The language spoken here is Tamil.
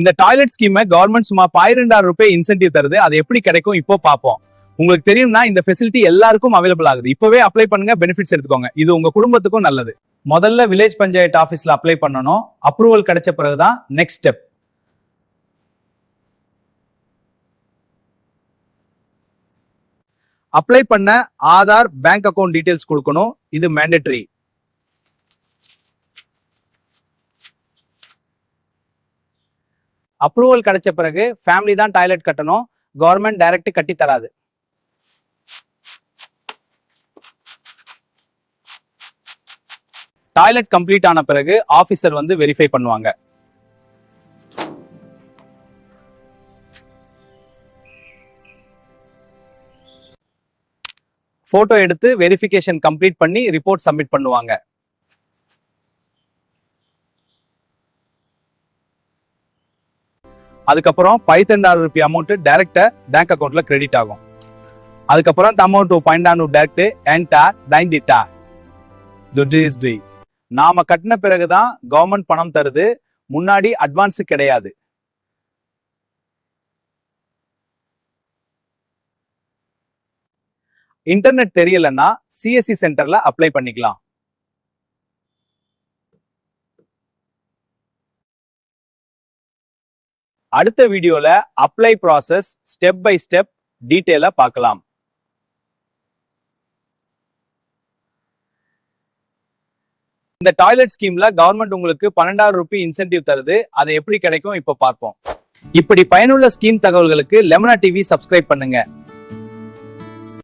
இந்த டாய்லெட் ஸ்கீமை கவர்மெண்ட் சும்மா 12,000 ரூபாய் இன்சென்டிவ் தருது. அது எப்படி கிடைக்கும் இப்போ பார்ப்போம். உங்களுக்கு தெரியும்னா இந்த ஃபெசிலிட்டி எல்லாருக்கும் அவைலபிள் ஆகுது. இப்பவே அப்ளை பண்ணுங்க, பெனிஃபிட்ஸ் எடுத்துக்கோங்க. இது உங்க குடும்பத்துக்கும் நல்லது. முதல்ல வில்லேஜ் பஞ்சாயத்து ஆபீஸ்ல அப்ளை பண்ணணும். அப்ரூவல் கிடைச்ச பிறகுதான் நெக்ஸ்ட் ஸ்டெப். அப்ளை பண்ண ஆதார், பேங்க் அக்கவுண்ட் டீடைல்ஸ் கொடுக்கணும். இது மேண்டேட்டரி. அப்ரூவல் கிடைச்ச பிறகு ஃபேமிலி தான் டாய்லெட் கட்டணும். கவர்மெண்ட் டைரக்ட் கட்டி தராது. டாய்லெட் கம்ப்ளீட் ஆன பிறகு ஆபீசர் வந்து வெரிஃபை பண்ணுவாங்க. போட்டோ எடுத்து வெரிஃபிகேஷன் கம்ப்ளீட் பண்ணி ரிப்போர்ட் சப்மிட் பண்ணுவாங்க. அதுக்கப்புறம் 15,000 ரூபாய் அமௌண்ட் டைரக்டா பேங்க் அக்கவுண்ட்ல கிரெடிட் ஆகும். அதுக்கப்புறம் இந்த அமௌண்ட் 15,000 டைரக்ட் என்டா டைண்டிட்டா துடிஸ்டி. நாம கட்டின பிறகுதான் கவர்மெண்ட் பணம் தருது. முன்னாடி அட்வான்ஸ் கிடையாது. இன்டர்நெட் தெரியலன்னா சிஎஸ்சி சென்டர்ல அப்ளை பண்ணிக்கலாம். அடுத்த வீடியோல apply process step by step டீடைலா பார்க்கலாம். இந்த டாய்லெட் ஸ்கீம்ல கவர்மெண்ட் உங்களுக்கு 12,000 ரூபாய் இன்சென்டிவ் தருது. அதை எப்படி கிடைக்கும் இப்ப பார்ப்போம். இப்படி பயனுள்ள ஸ்கீம் தகவல்களுக்கு லெமனா டிவி சப்ஸ்கிரைப் பண்ணுங்க.